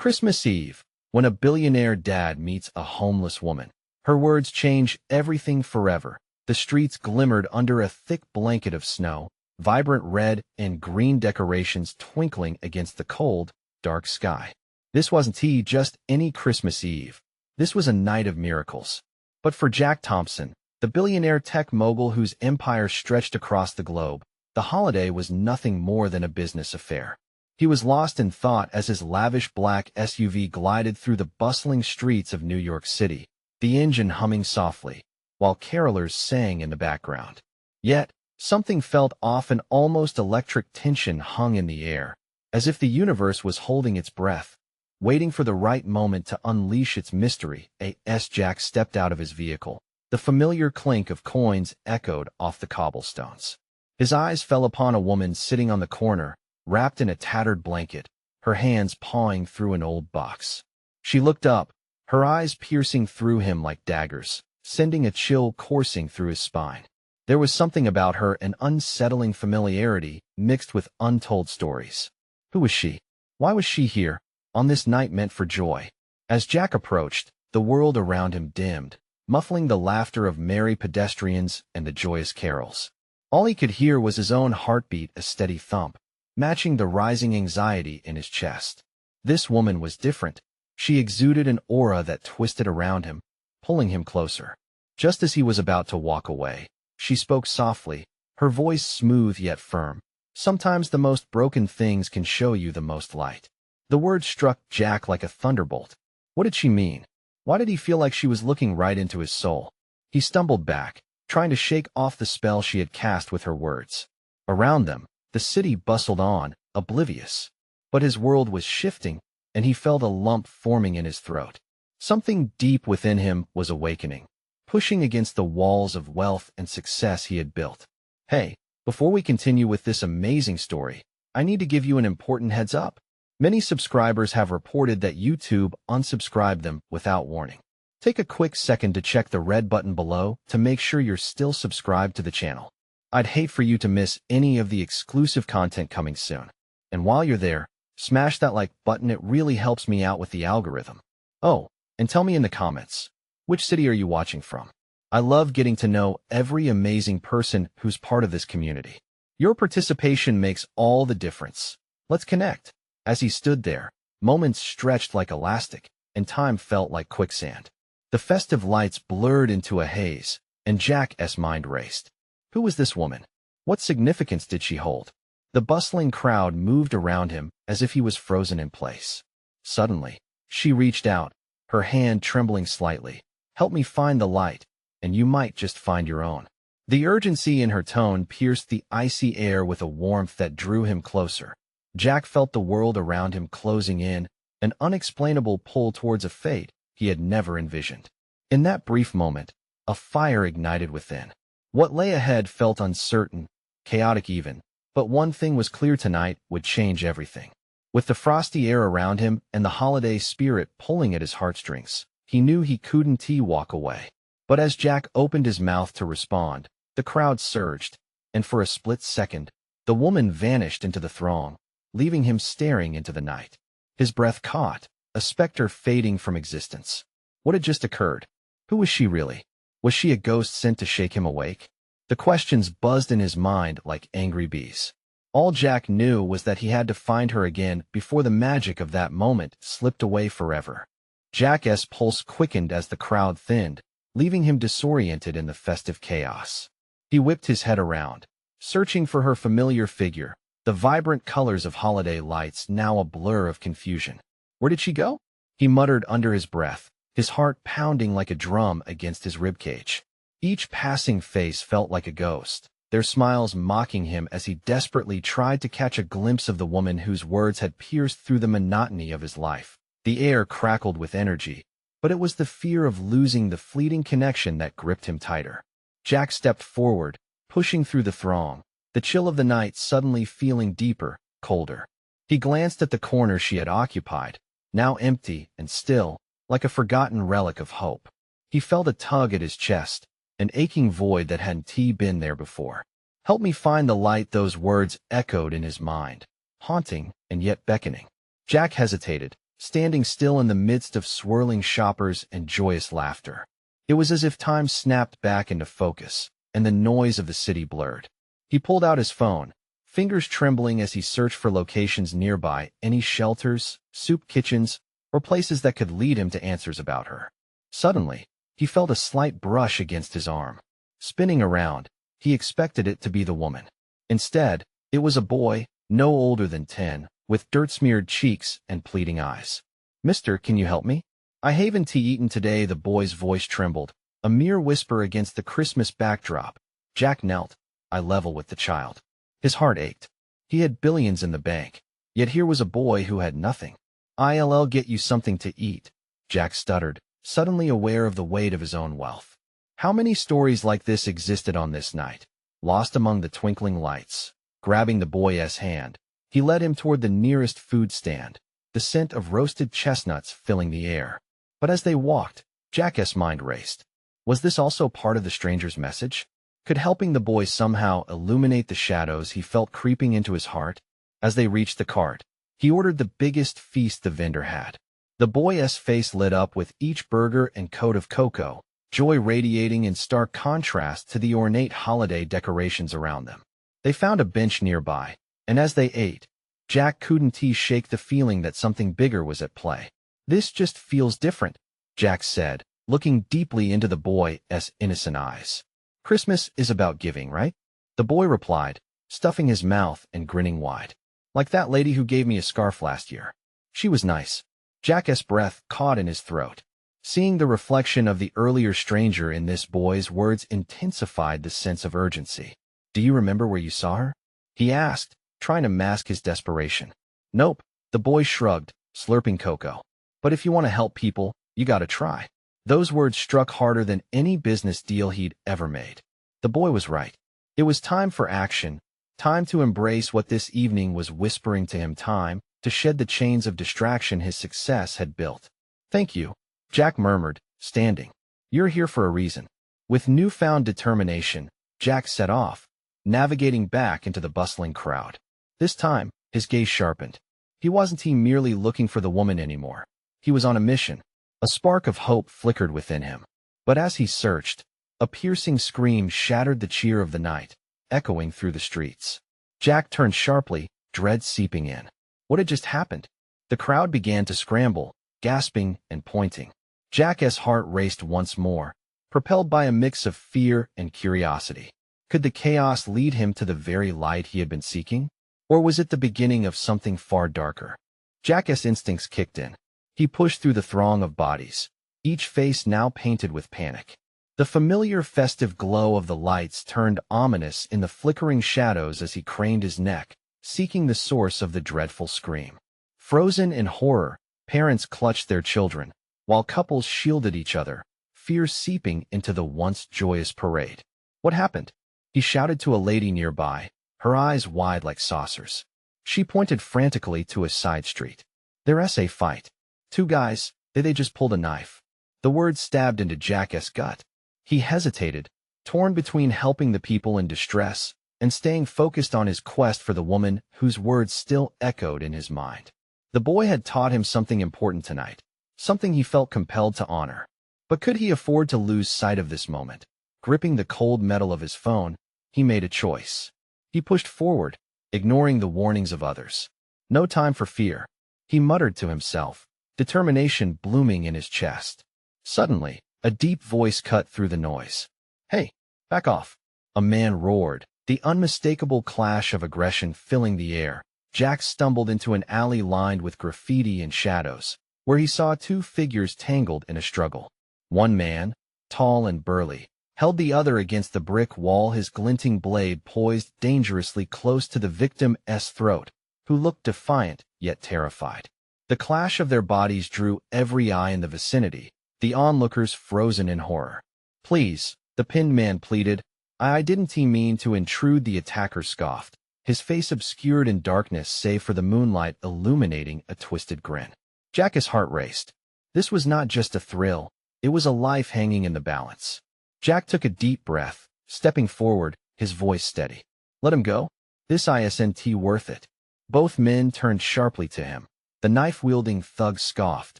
Christmas Eve, when a billionaire dad meets a homeless woman. Her words change everything forever. The streets glimmered under a thick blanket of snow, vibrant red and green decorations twinkling against the cold, dark sky. This wasn't just any Christmas Eve. This was a night of miracles. But for Jack Thompson, the billionaire tech mogul whose empire stretched across the globe, the holiday was nothing more than a business affair. He was lost in thought as his lavish black SUV glided through the bustling streets of New York City, the engine humming softly, while carolers sang in the background. Yet, something felt off. An almost electric tension hung in the air, as if the universe was holding its breath, waiting for the right moment to unleash its mystery. As Jack stepped out of his vehicle, the familiar clink of coins echoed off the cobblestones. His eyes fell upon a woman sitting on the corner, wrapped in a tattered blanket, her hands pawing through an old box. She looked up, her eyes piercing through him like daggers, sending a chill coursing through his spine. There was something about her, an unsettling familiarity mixed with untold stories. Who was she? Why was she here, on this night meant for joy? As Jack approached, the world around him dimmed, muffling the laughter of merry pedestrians and the joyous carols. All he could hear was his own heartbeat, a steady thump, matching the rising anxiety in his chest. This woman was different. She exuded an aura that twisted around him, pulling him closer. Just as he was about to walk away, she spoke softly, her voice smooth yet firm. Sometimes the most broken things can show you the most light. The words struck Jack like a thunderbolt. What did she mean? Why did he feel like she was looking right into his soul? He stumbled back, trying to shake off the spell she had cast with her words. Around them, the city bustled on, oblivious. But his world was shifting, and he felt a lump forming in his throat. Something deep within him was awakening, pushing against the walls of wealth and success he had built. Hey, before we continue with this amazing story, I need to give you an important heads up. Many subscribers have reported that YouTube unsubscribed them without warning. Take a quick second to check the red button below to make sure you're still subscribed to the channel. I'd hate for you to miss any of the exclusive content coming soon. And while you're there, smash that like button. It really helps me out with the algorithm. Oh, and tell me in the comments, which city are you watching from? I love getting to know every amazing person who's part of this community. Your participation makes all the difference. Let's connect. As he stood there, moments stretched like elastic, and time felt like quicksand. The festive lights blurred into a haze, and Jack's mind raced. Who was this woman? What significance did she hold? The bustling crowd moved around him as if he was frozen in place. Suddenly, she reached out, her hand trembling slightly. Help me find the light, and you might just find your own. The urgency in her tone pierced the icy air with a warmth that drew him closer. Jack felt the world around him closing in, an unexplainable pull towards a fate he had never envisioned. In that brief moment, a fire ignited within. What lay ahead felt uncertain, chaotic even, but one thing was clear: tonight would change everything. With the frosty air around him and the holiday spirit pulling at his heartstrings, he knew he couldn't walk away. But as Jack opened his mouth to respond, the crowd surged, and for a split second, the woman vanished into the throng, leaving him staring into the night. His breath caught, a specter fading from existence. What had just occurred? Who was she really? Was she a ghost sent to shake him awake? The questions buzzed in his mind like angry bees. All Jack knew was that he had to find her again before the magic of that moment slipped away forever. Jack's pulse quickened as the crowd thinned, leaving him disoriented in the festive chaos. He whipped his head around, searching for her familiar figure, the vibrant colors of holiday lights now a blur of confusion. Where did she go? He muttered under his breath, his heart pounding like a drum against his ribcage. Each passing face felt like a ghost, their smiles mocking him as he desperately tried to catch a glimpse of the woman whose words had pierced through the monotony of his life. The air crackled with energy, but it was the fear of losing the fleeting connection that gripped him tighter. Jack stepped forward, pushing through the throng, the chill of the night suddenly feeling deeper, colder. He glanced at the corner she had occupied, now empty and still, like a forgotten relic of hope. He felt a tug at his chest, an aching void that hadn't been there before. Help me find the light. Those words echoed in his mind, haunting and yet beckoning. Jack hesitated, standing still in the midst of swirling shoppers and joyous laughter. It was as if time snapped back into focus, and the noise of the city blurred. He pulled out his phone, fingers trembling as he searched for locations nearby, any shelters, soup kitchens, or places that could lead him to answers about her. Suddenly, he felt a slight brush against his arm. Spinning around, he expected it to be the woman. Instead, it was a boy, no older than 10, with dirt-smeared cheeks and pleading eyes. "Mister, can you help me? I haven't eaten today," the boy's voice trembled, a mere whisper against the Christmas backdrop. Jack knelt, eye level with the child. His heart ached. He had billions in the bank, yet here was a boy who had nothing. "I'll get you something to eat," Jack stuttered, suddenly aware of the weight of his own wealth. How many stories like this existed on this night? Lost among the twinkling lights, grabbing the boy's hand, he led him toward the nearest food stand, the scent of roasted chestnuts filling the air. But as they walked, Jack's mind raced. Was this also part of the stranger's message? Could helping the boy somehow illuminate the shadows he felt creeping into his heart? As they reached the cart, he ordered the biggest feast the vendor had. The boy's face lit up with each burger and coat of cocoa, joy radiating in stark contrast to the ornate holiday decorations around them. They found a bench nearby, and as they ate, Jack couldn't shake the feeling that something bigger was at play. "This just feels different," Jack said, looking deeply into the boy's innocent eyes. "Christmas is about giving, right?" The boy replied, stuffing his mouth and grinning wide. "Like that lady who gave me a scarf last year. She was nice." Jack's breath caught in his throat. Seeing the reflection of the earlier stranger in this boy's words intensified the sense of urgency. "Do you remember where you saw her?" he asked, trying to mask his desperation. "Nope," the boy shrugged, slurping cocoa. "But if you want to help people, you gotta try." Those words struck harder than any business deal he'd ever made. The boy was right. It was time for action, time to embrace what this evening was whispering to him, time to shed the chains of distraction his success had built. "Thank you," Jack murmured, standing. "You're here for a reason." With newfound determination, Jack set off, navigating back into the bustling crowd. This time, his gaze sharpened. He wasn't merely looking for the woman anymore. He was on a mission. A spark of hope flickered within him. But as he searched, a piercing scream shattered the cheer of the night, echoing through the streets. Jack turned sharply, dread seeping in. What had just happened? The crowd began to scramble, gasping and pointing. Jack's heart raced once more, propelled by a mix of fear and curiosity. Could the chaos lead him to the very light he had been seeking? Or was it the beginning of something far darker? Jack's instincts kicked in. He pushed through the throng of bodies, each face now painted with panic. The familiar festive glow of the lights turned ominous in the flickering shadows as he craned his neck, seeking the source of the dreadful scream. Frozen in horror, parents clutched their children, while couples shielded each other, fear seeping into the once joyous parade. "What happened?" he shouted to a lady nearby, her eyes wide like saucers. She pointed frantically to a side street. "There's a fight. Two guys, they just pulled a knife." The word stabbed into Jack's gut. He hesitated, torn between helping the people in distress and staying focused on his quest for the woman whose words still echoed in his mind. The boy had taught him something important tonight, something he felt compelled to honor. But could he afford to lose sight of this moment? Gripping the cold metal of his phone, he made a choice. He pushed forward, ignoring the warnings of others. No time for fear, he muttered to himself, determination blooming in his chest. Suddenly, a deep voice cut through the noise. "Hey, back off!" a man roared, the unmistakable clash of aggression filling the air. Jack stumbled into an alley lined with graffiti and shadows, where he saw two figures tangled in a struggle. One man, tall and burly, held the other against the brick wall, his glinting blade poised dangerously close to the victim's throat, who looked defiant yet terrified. The clash of their bodies drew every eye in the vicinity, the onlookers frozen in horror. "Please," the pinned man pleaded. I didn't mean to intrude," the attacker scoffed, his face obscured in darkness save for the moonlight illuminating a twisted grin. Jack's heart raced. This was not just a thrill, it was a life hanging in the balance. Jack took a deep breath, stepping forward, his voice steady. "Let him go? This isn't worth it." Both men turned sharply to him, The knife-wielding thug scoffed,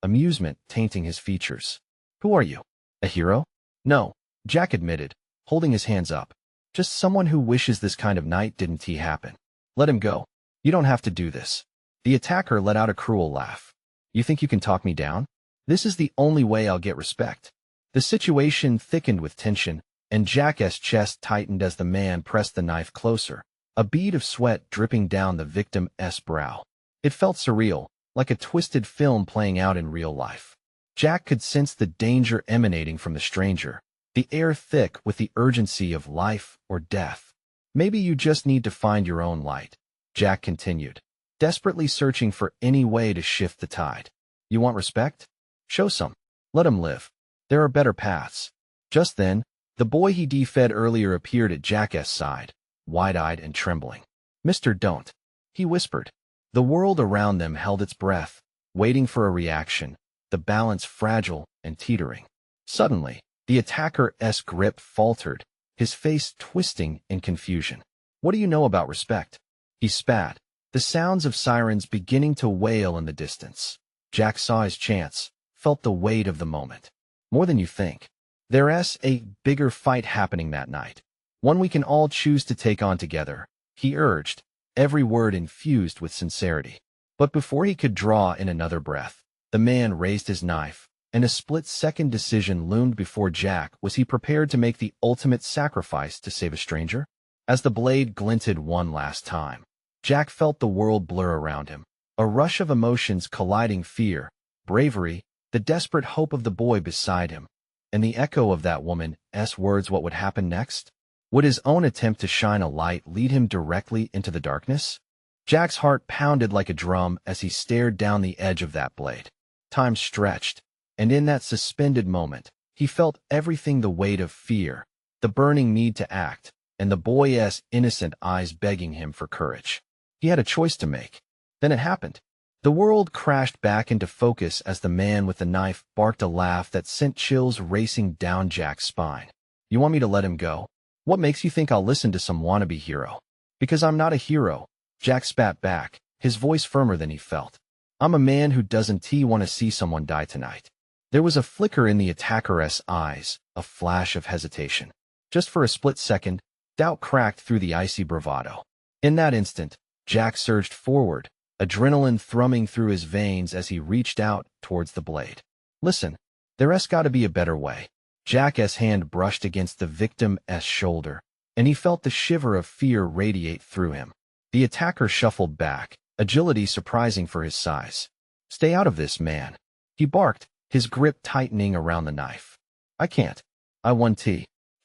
amusement tainting his features. Who are you? A hero? No, Jack admitted, holding his hands up. Just someone who wishes this kind of night didn't happen. Let him go. You don't have to do this. The attacker let out a cruel laugh. You think you can talk me down? This is the only way I'll get respect. The situation thickened with tension, and Jack's chest tightened as the man pressed the knife closer, a bead of sweat dripping down the victim's brow. It felt surreal, like a twisted film playing out in real life. Jack could sense the danger emanating from the stranger, the air thick with the urgency of life or death. Maybe you just need to find your own light, Jack continued, desperately searching for any way to shift the tide. You want respect? Show some. Let him live. There are better paths. Just then, the boy he defed earlier appeared at Jack's side, wide-eyed and trembling. Mr. Don't, he whispered. The world around them held its breath, waiting for a reaction, the balance fragile and teetering. Suddenly, the attacker's grip faltered, his face twisting in confusion. What do you know about respect? He spat, the sounds of sirens beginning to wail in the distance. Jack saw his chance, felt the weight of the moment. More than you think. There's a bigger fight happening that night. One we can all choose to take on together, he urged, every word infused with sincerity. But before he could draw in another breath, the man raised his knife, and a split-second decision loomed before Jack. Was he prepared to make the ultimate sacrifice to save a stranger? As the blade glinted one last time, Jack felt the world blur around him, a rush of emotions colliding: fear, bravery, the desperate hope of the boy beside him, and the echo of that woman's words. What would happen next? Would his own attempt to shine a light lead him directly into the darkness? Jack's heart pounded like a drum as he stared down the edge of that blade. Time stretched, and in that suspended moment, he felt everything: the weight of fear, the burning need to act, and the boy's innocent eyes begging him for courage. He had a choice to make. Then it happened. The world crashed back into focus as the man with the knife barked a laugh that sent chills racing down Jack's spine. You want me to let him go? What makes you think I'll listen to some wannabe hero? Because I'm not a hero, Jack spat back, his voice firmer than he felt. I'm a man who doesn't want to see someone die tonight. There was a flicker in the attacker's eyes, a flash of hesitation. Just for a split second, doubt cracked through the icy bravado. In that instant, Jack surged forward, adrenaline thrumming through his veins as he reached out towards the blade. Listen, there's got to be a better way. Jack's hand brushed against the victim's shoulder, and he felt the shiver of fear radiate through him. The attacker shuffled back, agility surprising for his size. Stay out of this, man, he barked, his grip tightening around the knife. I can't. I want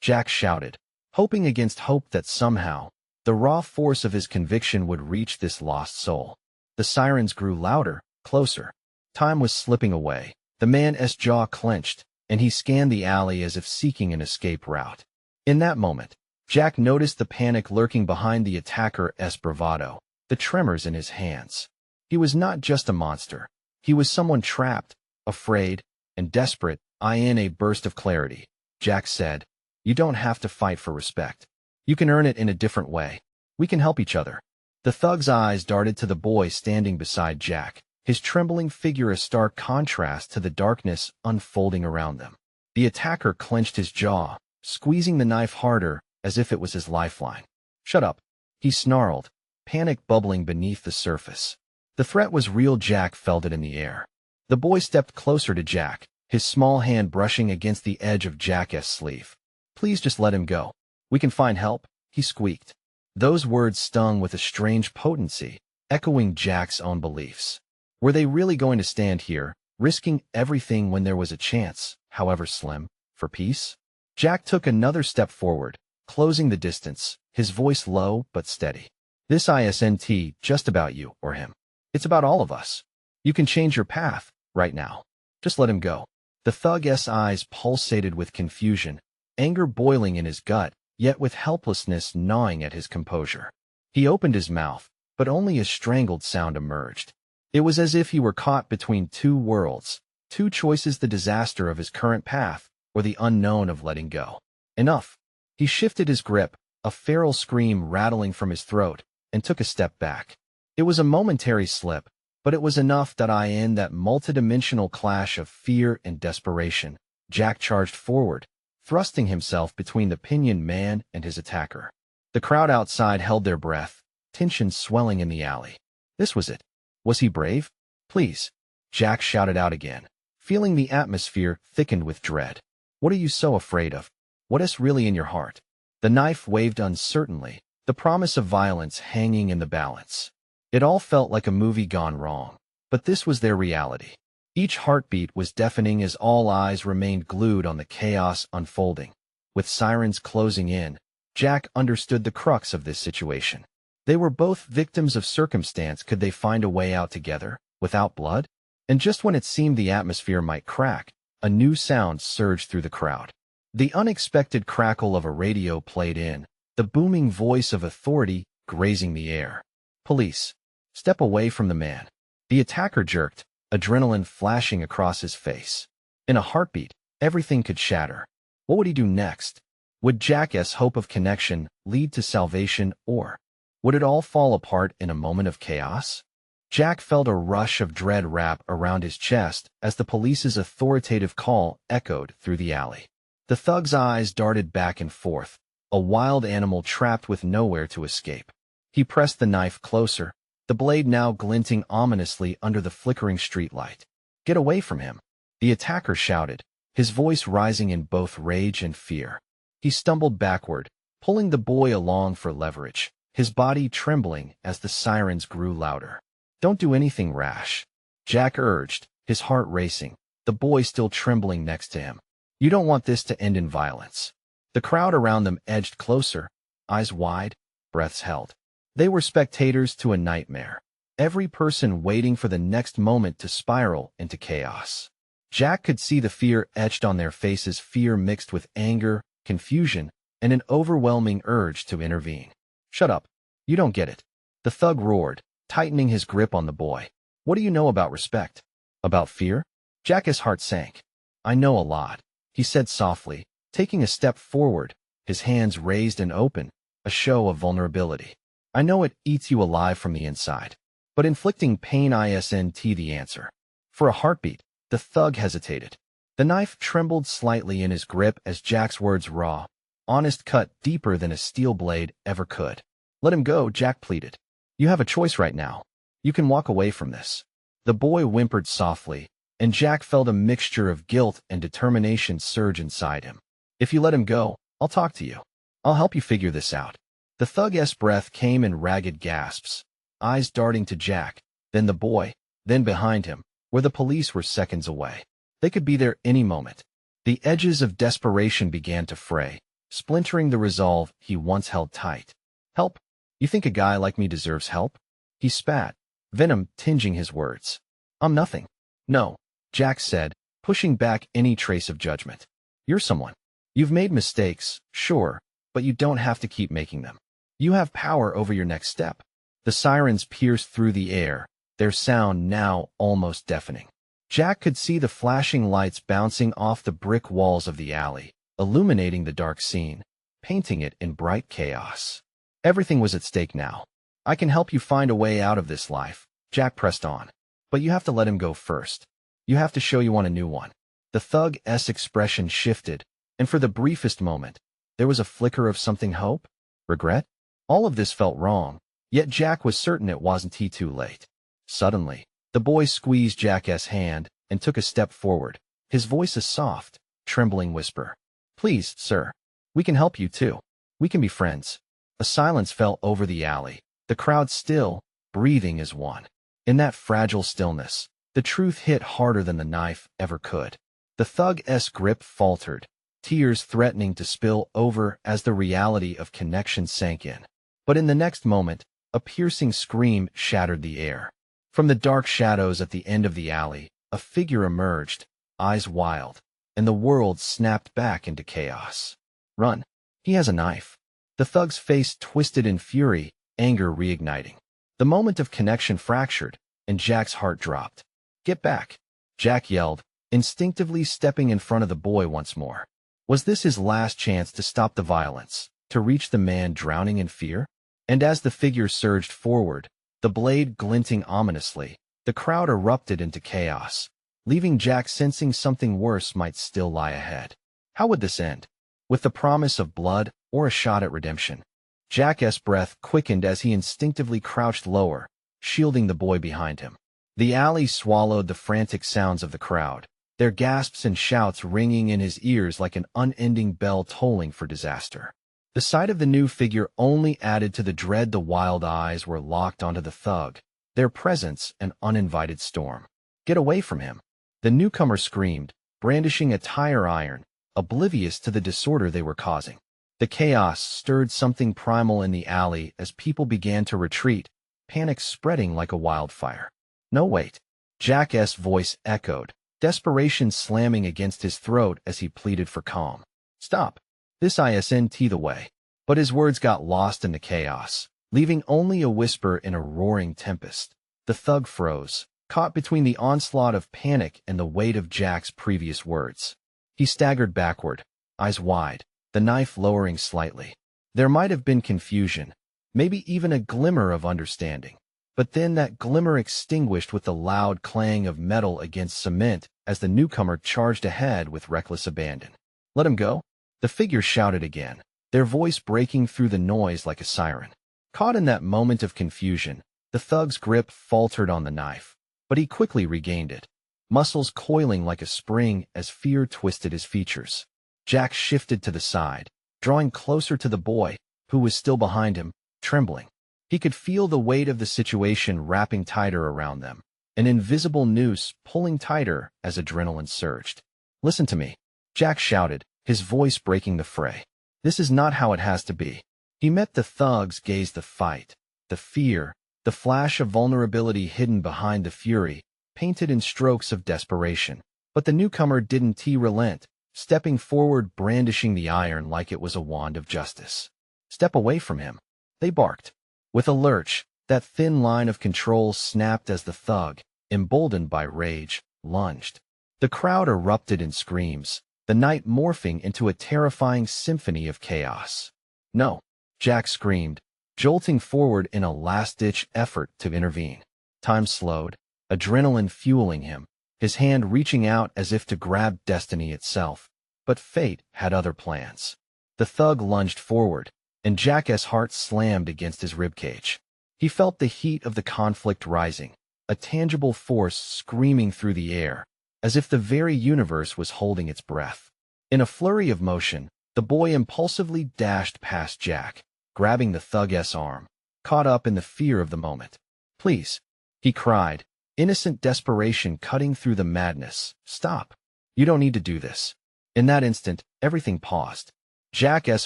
Jack shouted, hoping against hope that somehow, the raw force of his conviction would reach this lost soul. The sirens grew louder, closer. Time was slipping away. The man's jaw clenched, and he scanned the alley as if seeking an escape route. In that moment, Jack noticed the panic lurking behind the attacker's bravado, the tremors in his hands. He was not just a monster. He was someone trapped, afraid, and desperate. In a burst of clarity, Jack said, you don't have to fight for respect. You can earn it in a different way. We can help each other. The thug's eyes darted to the boy standing beside Jack, his trembling figure a stark contrast to the darkness unfolding around them. The attacker clenched his jaw, squeezing the knife harder, as if it was his lifeline. Shut up, he snarled, panic bubbling beneath the surface. The threat was real. Jack felt it in the air. The boy stepped closer to Jack, his small hand brushing against the edge of Jack's sleeve. Please just let him go. We can find help, he squeaked. Those words stung with a strange potency, echoing Jack's own beliefs. Were they really going to stand here, risking everything when there was a chance, however slim, for peace? Jack took another step forward, closing the distance, his voice low but steady. This isn't just about you or him. It's about all of us. You can change your path, right now. Just let him go. The thug's eyes pulsated with confusion, anger boiling in his gut, yet with helplessness gnawing at his composure. He opened his mouth, but only a strangled sound emerged. It was as if he were caught between two worlds, two choices: the disaster of his current path, or the unknown of letting go. Enough. He shifted his grip, a feral scream rattling from his throat, and took a step back. It was a momentary slip, but it was enough that in that multidimensional clash of fear and desperation, Jack charged forward, thrusting himself between the pinioned man and his attacker. The crowd outside held their breath, tension swelling in the alley. This was it. Was he brave? Please. Jack shouted out again, feeling the atmosphere thickened with dread. What are you so afraid of? What is really in your heart? The knife waved uncertainly, the promise of violence hanging in the balance. It all felt like a movie gone wrong, but this was their reality. Each heartbeat was deafening as all eyes remained glued on the chaos unfolding. With sirens closing in, Jack understood the crux of this situation. They were both victims of circumstance. Could they find a way out together, without blood? And just when it seemed the atmosphere might crack, a new sound surged through the crowd. The unexpected crackle of a radio played in, the booming voice of authority grazing the air. Police. Step away from the man. The attacker jerked, adrenaline flashing across his face. In a heartbeat, everything could shatter. What would he do next? Would Jack's hope of connection lead to salvation, or would it all fall apart in a moment of chaos? Jack felt a rush of dread wrap around his chest as the police's authoritative call echoed through the alley. The thug's eyes darted back and forth, a wild animal trapped with nowhere to escape. He pressed the knife closer, the blade now glinting ominously under the flickering streetlight. Get away from him, the attacker shouted, his voice rising in both rage and fear. He stumbled backward, pulling the boy along for leverage, his body trembling as the sirens grew louder. Don't do anything rash, Jack urged, his heart racing, the boy still trembling next to him. You don't want this to end in violence. The crowd around them edged closer, eyes wide, breaths held. They were spectators to a nightmare, every person waiting for the next moment to spiral into chaos. Jack could see the fear etched on their faces, fear mixed with anger, confusion, and an overwhelming urge to intervene. Shut up. You don't get it. The thug roared, tightening his grip on the boy. What do you know about respect? About fear? Jack's heart sank. I know a lot, he said softly, taking a step forward, his hands raised and open, a show of vulnerability. I know it eats you alive from the inside, but inflicting pain isn't the answer. For a heartbeat, the thug hesitated. The knife trembled slightly in his grip as Jack's words raw, honest cut deeper than a steel blade ever could. Let him go, Jack pleaded. You have a choice right now. You can walk away from this. The boy whimpered softly, and Jack felt a mixture of guilt and determination surge inside him. If you let him go, I'll talk to you. I'll help you figure this out. The thug's breath came in ragged gasps, eyes darting to Jack, then the boy, then behind him, where the police were seconds away. They could be there any moment. The edges of desperation began to fray, splintering the resolve he once held tight. Help? You think a guy like me deserves help? He spat, venom tinging his words. I'm nothing. No, Jack said, pushing back any trace of judgment. You're someone. You've made mistakes, sure, but you don't have to keep making them. You have power over your next step. The sirens pierced through the air, their sound now almost deafening. Jack could see the flashing lights bouncing off the brick walls of the alley, illuminating the dark scene, painting it in bright chaos. Everything was at stake now. I can help you find a way out of this life, Jack pressed on. But you have to let him go first. You have to show you want a new one. The thug's expression shifted, and for the briefest moment, there was a flicker of something hope? Regret? All of this felt wrong, yet Jack was certain it wasn't too late. Suddenly, the boy squeezed Jack's hand and took a step forward, his voice a soft, trembling whisper. Please, sir. We can help you too. We can be friends. A silence fell over the alley, the crowd still, breathing as one. In that fragile stillness, the truth hit harder than the knife ever could. The thug's grip faltered, tears threatening to spill over as the reality of connection sank in. But in the next moment, a piercing scream shattered the air. From the dark shadows at the end of the alley, a figure emerged, eyes wild, and the world snapped back into chaos. Run. He has a knife. The thug's face twisted in fury, anger reigniting. The moment of connection fractured, and Jack's heart dropped. Get back, Jack yelled, instinctively stepping in front of the boy once more. Was this his last chance to stop the violence, to reach the man drowning in fear? And as the figure surged forward, the blade glinting ominously, The crowd erupted into chaos, leaving Jack sensing something worse might still lie ahead. How would this end? With the promise of blood or a shot at redemption? Jack's breath quickened as he instinctively crouched lower, shielding the boy behind him. The alley swallowed the frantic sounds of the crowd, their gasps and shouts ringing in his ears like an unending bell tolling for disaster. The sight of the new figure only added to the dread. The wild eyes were locked onto the thug, their presence an uninvited storm. Get away from him! The newcomer screamed, brandishing a tire iron, oblivious to the disorder they were causing. The chaos stirred something primal in the alley as people began to retreat, panic spreading like a wildfire. No, wait. Jack's voice echoed, desperation slamming against his throat as he pleaded for calm. Stop. This isn't the way. But his words got lost in the chaos, leaving only a whisper in a roaring tempest. The thug froze, caught between the onslaught of panic and the weight of Jack's previous words. He staggered backward, eyes wide, the knife lowering slightly. There might have been confusion, maybe even a glimmer of understanding. But then that glimmer extinguished with the loud clang of metal against cement as the newcomer charged ahead with reckless abandon. Let him go? The figure shouted again, their voice breaking through the noise like a siren. Caught in that moment of confusion, the thug's grip faltered on the knife, but he quickly regained it, muscles coiling like a spring as fear twisted his features. Jack shifted to the side, drawing closer to the boy, who was still behind him, trembling. He could feel the weight of the situation wrapping tighter around them, an invisible noose pulling tighter as adrenaline surged. Listen to me, Jack shouted, his voice breaking the fray. This is not how it has to be. He met the thug's gaze, the fight, the fear, the flash of vulnerability hidden behind the fury, painted in strokes of desperation. But the newcomer didn't relent, stepping forward, brandishing the iron like it was a wand of justice. Step away from him, they barked. With a lurch, that thin line of control snapped as the thug, emboldened by rage, lunged. The crowd erupted in screams, the night morphing into a terrifying symphony of chaos. No, Jack screamed, jolting forward in a last-ditch effort to intervene. Time slowed, adrenaline fueling him, his hand reaching out as if to grab destiny itself. But fate had other plans. The thug lunged forward, and Jack's heart slammed against his ribcage. He felt the heat of the conflict rising, a tangible force screaming through the air, as if the very universe was holding its breath. In a flurry of motion, the boy impulsively dashed past Jack, grabbing the thug's arm, caught up in the fear of the moment. Please, he cried, innocent desperation cutting through the madness. Stop. You don't need to do this. In that instant, everything paused. Jack's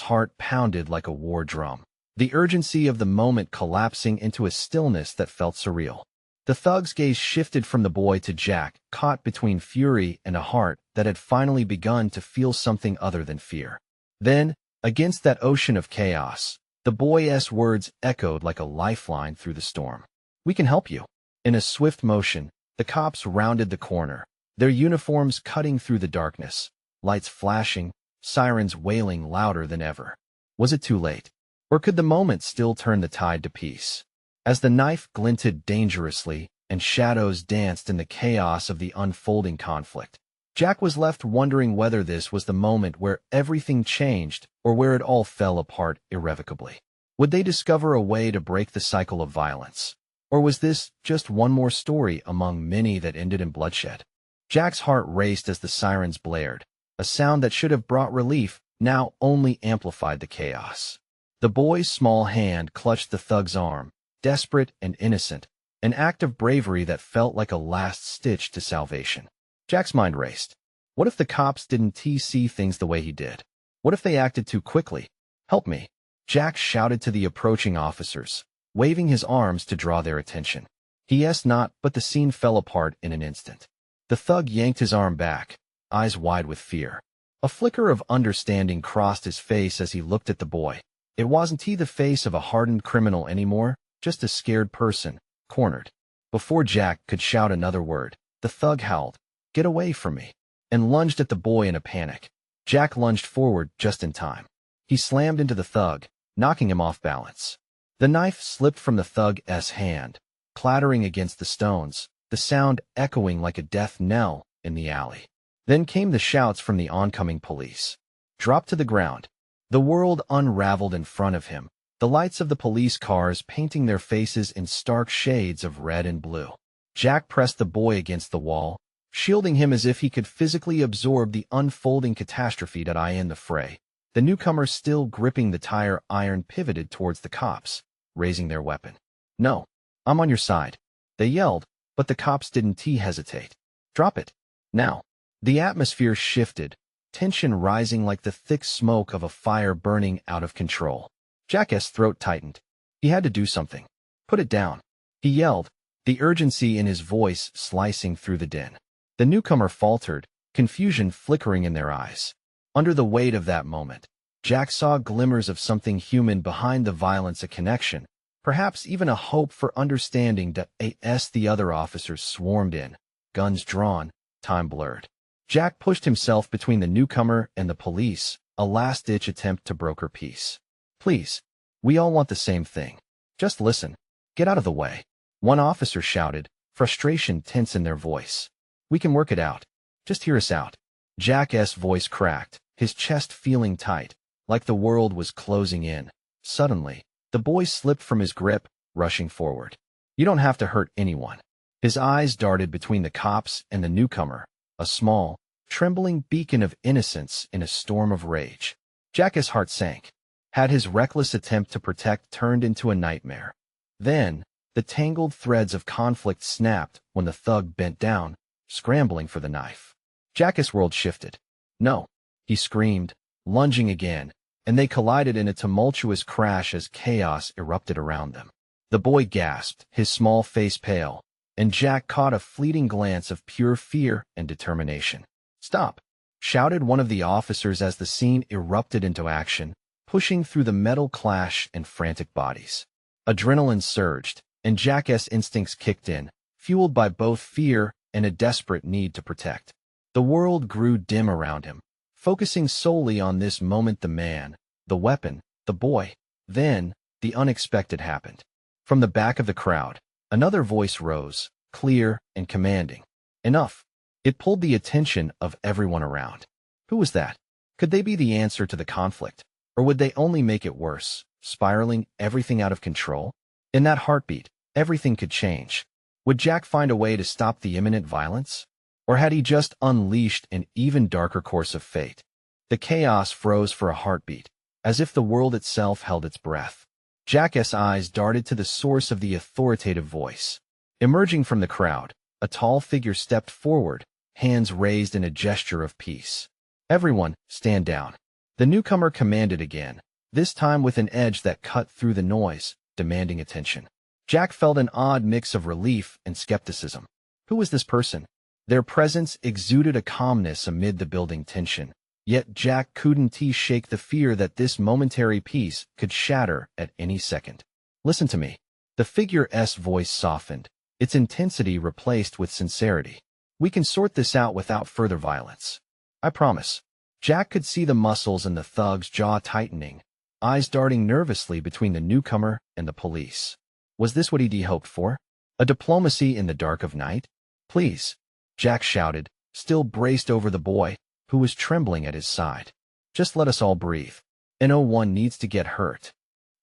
heart pounded like a war drum, the urgency of the moment collapsing into a stillness that felt surreal. The thug's gaze shifted from the boy to Jack, caught between fury and a heart that had finally begun to feel something other than fear. Then, against that ocean of chaos, the boy's words echoed like a lifeline through the storm. We can help you. In a swift motion, the cops rounded the corner, their uniforms cutting through the darkness, lights flashing, sirens wailing louder than ever. Was it too late? Or could the moment still turn the tide to peace? As the knife glinted dangerously and shadows danced in the chaos of the unfolding conflict, Jack was left wondering whether this was the moment where everything changed or where it all fell apart irrevocably. Would they discover a way to break the cycle of violence? Or was this just one more story among many that ended in bloodshed? Jack's heart raced as the sirens blared, a sound that should have brought relief now only amplified the chaos. The boy's small hand clutched the thug's arm, desperate and innocent, an act of bravery that felt like a last stitch to salvation. Jack's mind raced. What if the cops didn't see things the way he did? What if they acted too quickly? Help me, Jack shouted to the approaching officers, waving his arms to draw their attention. He asked not, but the scene fell apart in an instant. The thug yanked his arm back, eyes wide with fear. A flicker of understanding crossed his face as he looked at the boy. It wasn't the face of a hardened criminal anymore, just a scared person, cornered. Before Jack could shout another word, the thug howled, "Get away from me," and lunged at the boy in a panic. Jack lunged forward just in time. He slammed into the thug, knocking him off balance. The knife slipped from the thug's hand, clattering against the stones, the sound echoing like a death knell in the alley. Then came the shouts from the oncoming police. Dropped to the ground. The world unraveled in front of him, the lights of the police cars painting their faces in stark shades of red and blue. Jack pressed the boy against the wall, shielding him as if he could physically absorb the unfolding catastrophe that I in the fray. The newcomer, still gripping the tire iron, pivoted towards the cops, raising their weapon. "No, I'm on your side," they yelled, but the cops didn't hesitate. "Drop it, now." The atmosphere shifted, tension rising like the thick smoke of a fire burning out of control. Jack's throat tightened. He had to do something. "Put it down," he yelled, the urgency in his voice slicing through the din. The newcomer faltered, confusion flickering in their eyes. Under the weight of that moment, Jack saw glimmers of something human behind the violence, a connection, perhaps even a hope for understanding. As the other officers swarmed in, guns drawn, time blurred. Jack pushed himself between the newcomer and the police, a last-ditch attempt to broker peace. "Please, we all want the same thing. Just listen. Get out of the way," one officer shouted, frustration tense in their voice. "We can work it out. Just hear us out." Jack's voice cracked, his chest feeling tight, like the world was closing in. Suddenly, the boy slipped from his grip, rushing forward. "You don't have to hurt anyone." His eyes darted between the cops and the newcomer, a small, trembling beacon of innocence in a storm of rage. Jack's heart sank. Had his reckless attempt to protect turned into a nightmare? Then, the tangled threads of conflict snapped when the thug bent down, scrambling for the knife. Jack's world shifted. "No," he screamed, lunging again, and they collided in a tumultuous crash as chaos erupted around them. The boy gasped, his small face pale, and Jack caught a fleeting glance of pure fear and determination. "Stop!" shouted one of the officers as the scene erupted into action, pushing through the metal clash and frantic bodies. Adrenaline surged, and Jack's instincts kicked in, fueled by both fear and a desperate need to protect. The world grew dim around him, focusing solely on this moment: the man, the weapon, the boy. Then, the unexpected happened. From the back of the crowd, another voice rose, clear and commanding. "Enough." It pulled the attention of everyone around. Who was that? Could they be the answer to the conflict? Or would they only make it worse, spiraling everything out of control? In that heartbeat, everything could change. Would Jack find a way to stop the imminent violence? Or had he just unleashed an even darker course of fate? The chaos froze for a heartbeat, as if the world itself held its breath. Jack's eyes darted to the source of the authoritative voice. Emerging from the crowd, a tall figure stepped forward, hands raised in a gesture of peace. "Everyone, stand down." The newcomer commanded again, this time with an edge that cut through the noise, demanding attention. Jack felt an odd mix of relief and skepticism. Who was this person? Their presence exuded a calmness amid the building tension, yet Jack couldn't shake the fear that this momentary peace could shatter at any second. "Listen to me." The figure's voice softened, its intensity replaced with sincerity. "We can sort this out without further violence. I promise." Jack could see the muscles in the thug's jaw tightening, eyes darting nervously between the newcomer and the police. Was this what he'd hoped for? A diplomacy in the dark of night? "Please," Jack shouted, still braced over the boy, who was trembling at his side. "Just let us all breathe. No one needs to get hurt."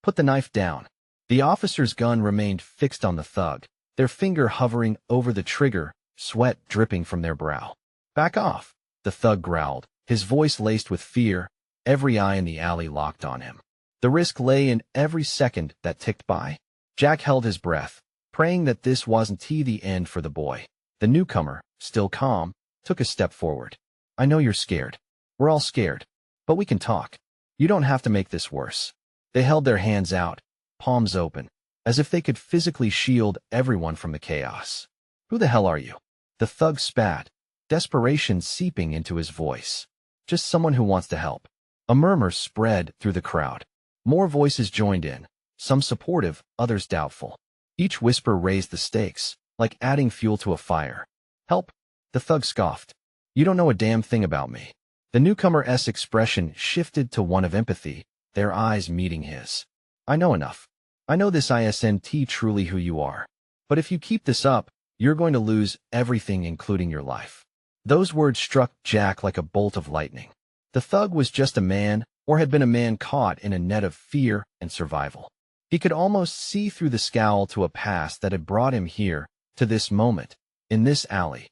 "Put the knife down." The officer's gun remained fixed on the thug, their finger hovering over the trigger, sweat dripping from their brow. "Back off," the thug growled, his voice laced with fear, every eye in the alley locked on him. The risk lay in every second that ticked by. Jack held his breath, praying that this wasn't the end for the boy. The newcomer, still calm, took a step forward. "I know you're scared. We're all scared. But we can talk. You don't have to make this worse." They held their hands out, palms open, as if they could physically shield everyone from the chaos. "Who the hell are you?" The thug spat, desperation seeping into his voice. "Just someone who wants to help." A murmur spread through the crowd. More voices joined in, some supportive, others doubtful. Each whisper raised the stakes, like adding fuel to a fire. "Help," the thug scoffed. "You don't know a damn thing about me." The newcomer's expression shifted to one of empathy, their eyes meeting his. "I know enough. I know this isn't truly who you are. But if you keep this up, You're going to lose everything, including your life. Those words struck Jack like a bolt of lightning. The thug was just a man, or had been a man caught in a net of fear and survival. He could almost see through the scowl to a past that had brought him here, to this moment, in this alley.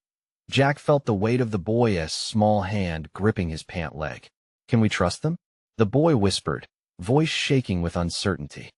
Jack felt the weight of the boy's small hand gripping his pant leg. Can we trust them? The boy whispered, voice shaking with uncertainty.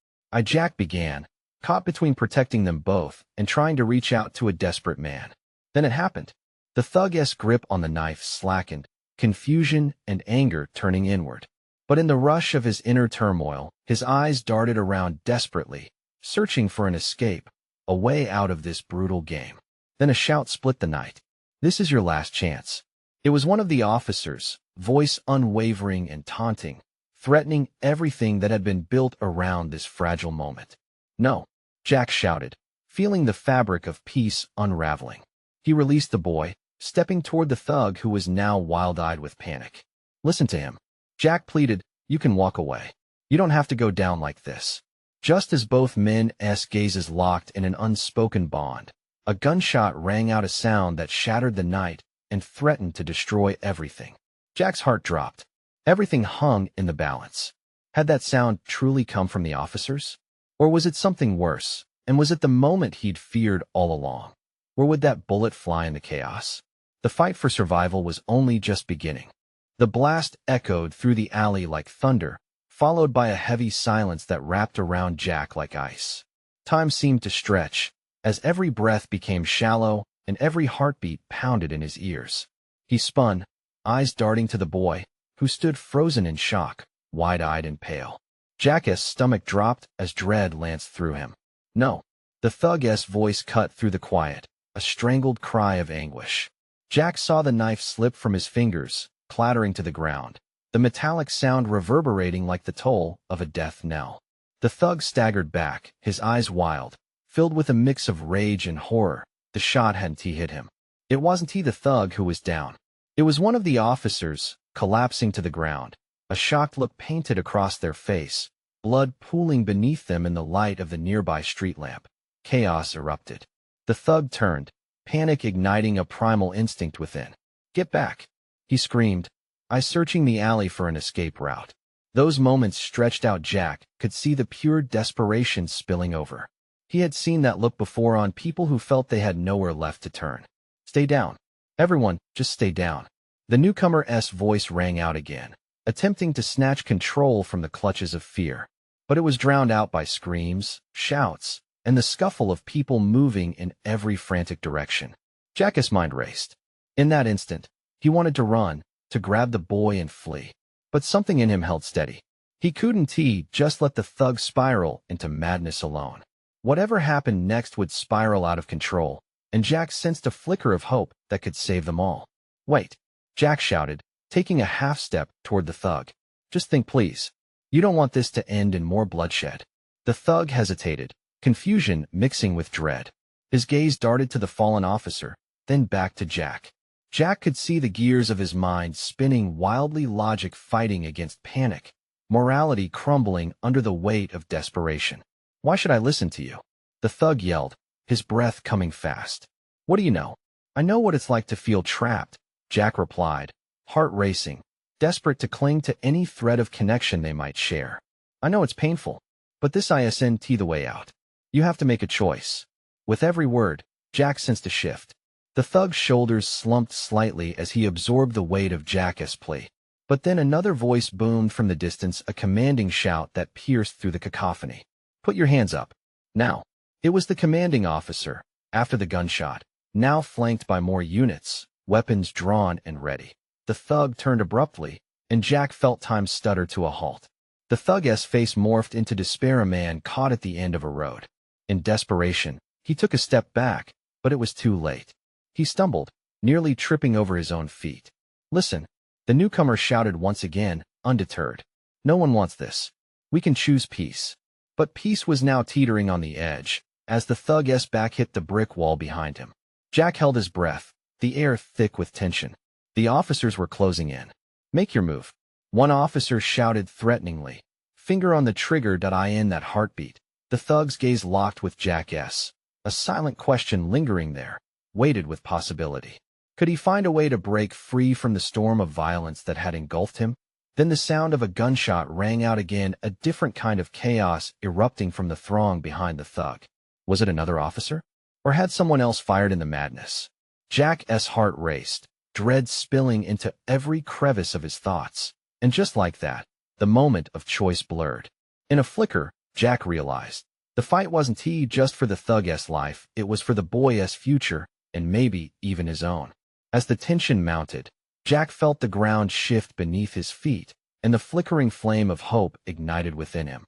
Jack began, caught between protecting them both and trying to reach out to a desperate man. Then it happened. The thug's grip on the knife slackened, confusion and anger turning inward. But in the rush of his inner turmoil, his eyes darted around desperately, searching for an escape, a way out of this brutal game. Then a shout split the night. This is your last chance. It was one of the officers, voice unwavering and taunting, threatening everything that had been built around this fragile moment. No, Jack shouted, feeling the fabric of peace unraveling. He released the boy, stepping toward the thug who was now wild-eyed with panic. Listen to him. Jack pleaded, you can walk away. You don't have to go down like this. Just as both men's gazes locked in an unspoken bond, a gunshot rang out, a sound that shattered the night and threatened to destroy everything. Jack's heart dropped. Everything hung in the balance. Had that sound truly come from the officers? Or was it something worse, and was it the moment he'd feared all along? Or would that bullet fly in the chaos? The fight for survival was only just beginning. The blast echoed through the alley like thunder, followed by a heavy silence that wrapped around Jack like ice. Time seemed to stretch, as every breath became shallow and every heartbeat pounded in his ears. He spun, eyes darting to the boy, who stood frozen in shock, wide-eyed and pale. Jack's stomach dropped as dread lanced through him. No. The thug's voice cut through the quiet, a strangled cry of anguish. Jack saw the knife slip from his fingers, clattering to the ground, the metallic sound reverberating like the toll of a death knell. The thug staggered back, his eyes wild, filled with a mix of rage and horror. The shot hadn't hit him. It wasn't he, the thug, who was down. It was one of the officers, collapsing to the ground, a shocked look painted across their face, blood pooling beneath them in the light of the nearby street lamp. Chaos erupted. The thug turned, panic igniting a primal instinct within. Get back! He screamed, eyes searching the alley for an escape route. Those moments stretched out. Jack could see the pure desperation spilling over. He had seen that look before on people who felt they had nowhere left to turn. Stay down. Everyone, just stay down. The newcomer's voice rang out again, attempting to snatch control from the clutches of fear. But it was drowned out by screams, shouts, and the scuffle of people moving in every frantic direction. Jack's mind raced. In that instant, he wanted to run, to grab the boy and flee. But something in him held steady. He couldn't just let the thug spiral into madness alone. Whatever happened next would spiral out of control, and Jack sensed a flicker of hope that could save them all. Wait, Jack shouted, taking a half-step toward the thug. Just think, please. You don't want this to end in more bloodshed. The thug hesitated, confusion mixing with dread. His gaze darted to the fallen officer, then back to Jack. Jack could see the gears of his mind spinning wildly, logic fighting against panic, morality crumbling under the weight of desperation. Why should I listen to you? The thug yelled, his breath coming fast. What do you know? I know what it's like to feel trapped, Jack replied, heart racing, desperate to cling to any thread of connection they might share. I know it's painful, but this isn't the way out. You have to make a choice. With every word, Jack sensed a shift. The thug's shoulders slumped slightly as he absorbed the weight of Jack's plea. But then another voice boomed from the distance, a commanding shout that pierced through the cacophony. Put your hands up. Now. It was the commanding officer, after the gunshot, now flanked by more units, weapons drawn and ready. The thug turned abruptly, and Jack felt time stutter to a halt. The thug's face morphed into despair, a man caught at the end of a road. In desperation, he took a step back, but it was too late. He stumbled, nearly tripping over his own feet. Listen, the newcomer shouted once again, undeterred. No one wants this. We can choose peace. But peace was now teetering on the edge, as the thug's back hit the brick wall behind him. Jack held his breath, the air thick with tension. The officers were closing in. Make your move. One officer shouted threateningly, finger on the trigger. In that heartbeat, the thug's gaze locked with Jack's, a silent question lingering there, weighted with possibility. Could he find a way to break free from the storm of violence that had engulfed him? Then the sound of a gunshot rang out again, a different kind of chaos erupting from the throng behind the thug. Was it another officer? Or had someone else fired in the madness? Jack's heart raced, dread spilling into every crevice of his thoughts. And just like that, the moment of choice blurred. In a flicker, Jack realized the fight wasn't just for the thug's life, it was for the boy's future, and maybe even his own. As the tension mounted, Jack felt the ground shift beneath his feet, and the flickering flame of hope ignited within him.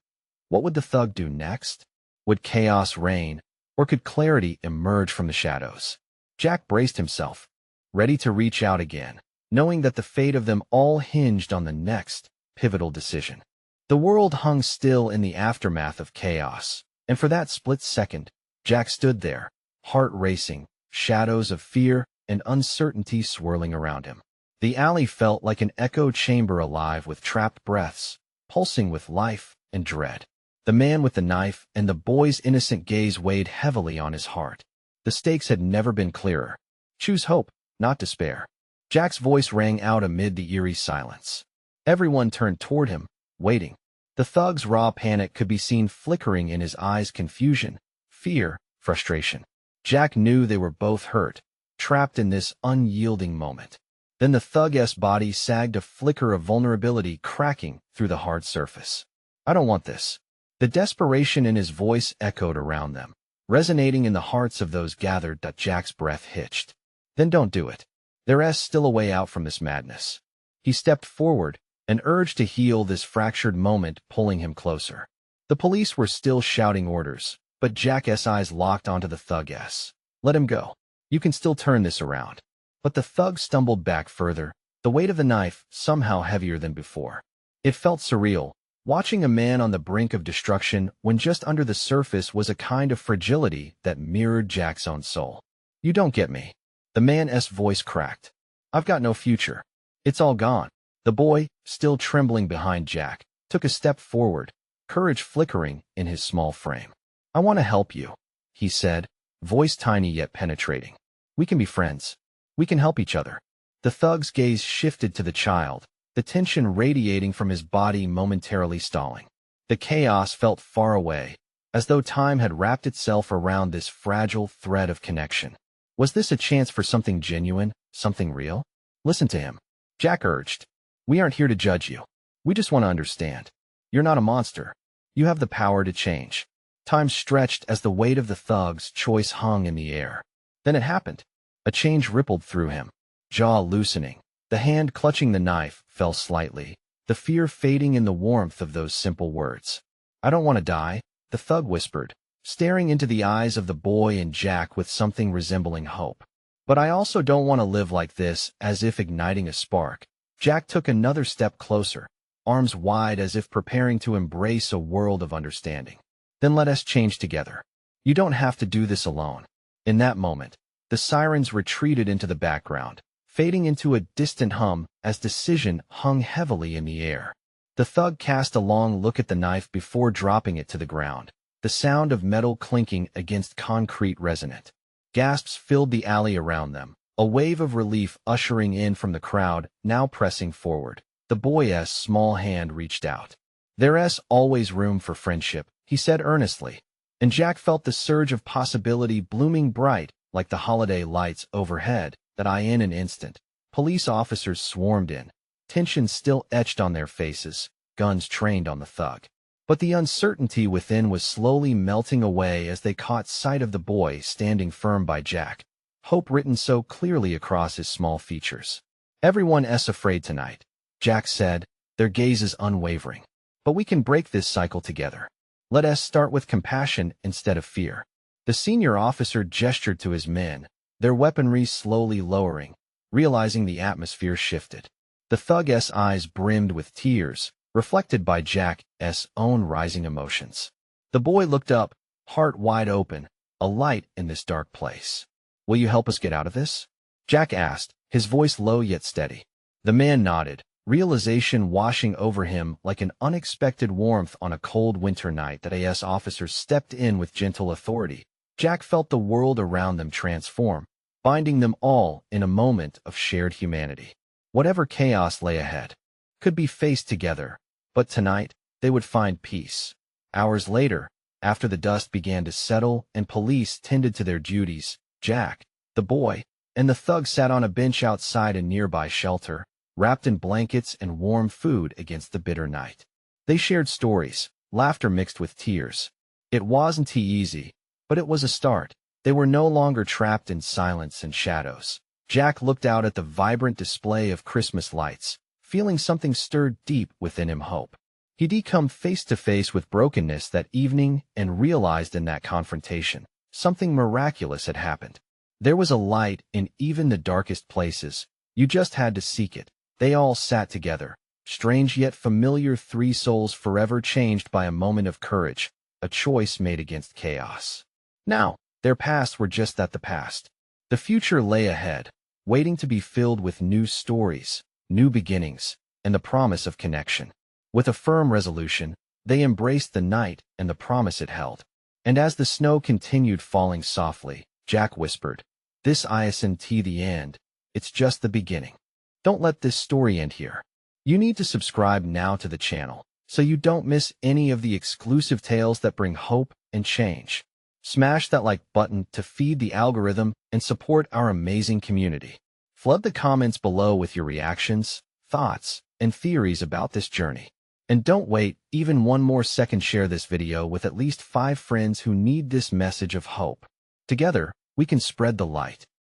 What would the thug do next? Would chaos reign, or could clarity emerge from the shadows? Jack braced himself, ready to reach out again, knowing that the fate of them all hinged on the next pivotal decision. The world hung still in the aftermath of chaos, and for that split second, Jack stood there, heart racing, shadows of fear and uncertainty swirling around him. The alley felt like an echo chamber alive with trapped breaths, pulsing with life and dread. The man with the knife and the boy's innocent gaze weighed heavily on his heart. The stakes had never been clearer. Choose hope, not despair. Jack's voice rang out amid the eerie silence. Everyone turned toward him, waiting. The thug's raw panic could be seen flickering in his eyes, confusion, fear, frustration. Jack knew they were both hurt, trapped in this unyielding moment. Then the thug's body sagged, a flicker of vulnerability cracking through the hard surface. I don't want this. The desperation in his voice echoed around them, resonating in the hearts of those gathered. Jack's breath hitched. Then don't do it. There's still a way out from this madness. He stepped forward, an urge to heal this fractured moment pulling him closer. The police were still shouting orders, but Jack's eyes locked onto the thug's. Let him go. You can still turn this around. But the thug stumbled back further, the weight of the knife somehow heavier than before. It felt surreal, watching a man on the brink of destruction when just under the surface was a kind of fragility that mirrored Jack's own soul. You don't get me. The man's voice cracked. I've got no future. It's all gone. The boy, still trembling behind Jack, took a step forward, courage flickering in his small frame. I want to help you, he said, voice tiny yet penetrating. We can be friends. We can help each other. The thug's gaze shifted to the child, the tension radiating from his body momentarily stalling. The chaos felt far away, as though time had wrapped itself around this fragile thread of connection. Was this a chance for something genuine, something real? Listen to him, Jack urged. We aren't here to judge you. We just want to understand. You're not a monster. You have the power to change. Time stretched as the weight of the thug's choice hung in the air. Then it happened. A change rippled through him, jaw loosening. The hand clutching the knife fell slightly, the fear fading in the warmth of those simple words. I don't want to die, the thug whispered, staring into the eyes of the boy and Jack with something resembling hope. But I also don't want to live like this, as if igniting a spark. Jack took another step closer, arms wide as if preparing to embrace a world of understanding. Then let us change together. You don't have to do this alone. In that moment, the sirens retreated into the background, fading into a distant hum as decision hung heavily in the air. The thug cast a long look at the knife before dropping it to the ground, the sound of metal clinking against concrete resonant. Gasps filled the alley around them, a wave of relief ushering in from the crowd, now pressing forward. The boy's small hand reached out. There's always room for friendship, he said earnestly, and Jack felt the surge of possibility blooming bright like the holiday lights overhead. In an instant, police officers swarmed in, tension still etched on their faces, guns trained on the thug. But the uncertainty within was slowly melting away as they caught sight of the boy standing firm by Jack, hope written so clearly across his small features. Everyone's afraid tonight, Jack said, their gazes unwavering. But we can break this cycle together. Let us start with compassion instead of fear. The senior officer gestured to his men, their weaponry slowly lowering, realizing the atmosphere shifted. The thug's eyes brimmed with tears, reflected by Jack's own rising emotions. The boy looked up, heart wide open, a light in this dark place. Will you help us get out of this? Jack asked, his voice low yet steady. The man nodded, realization washing over him like an unexpected warmth on a cold winter night. The AS officer stepped in with gentle authority. Jack felt the world around them transform, binding them all in a moment of shared humanity. Whatever chaos lay ahead could be faced together, but tonight they would find peace. Hours later, after the dust began to settle and police tended to their duties, Jack, the boy, and the thug sat on a bench outside a nearby shelter, wrapped in blankets and warm food against the bitter night. They shared stories, laughter mixed with tears. It wasn't easy, but it was a start. They were no longer trapped in silence and shadows. Jack looked out at the vibrant display of Christmas lights, feeling something stirred deep within him hope. He'd come face to face with brokenness that evening and realized in that confrontation, something miraculous had happened. There was a light in even the darkest places. You just had to seek it. They all sat together, strange yet familiar, three souls forever changed by a moment of courage, a choice made against chaos. Now, their pasts were just that, the past. The future lay ahead, waiting to be filled with new stories, new beginnings, and the promise of connection. With a firm resolution, they embraced the night and the promise it held. And as the snow continued falling softly, Jack whispered, "This isn't the end, it's just the beginning." Don't let this story end here. You need to subscribe now to the channel, so you don't miss any of the exclusive tales that bring hope and change. Smash that like button to feed the algorithm and support our amazing community. Flood the comments below with your reactions, thoughts, and theories about this journey. And don't wait even one more second. Share this video with at least 5 friends who need this message of hope. Together, we can spread the light.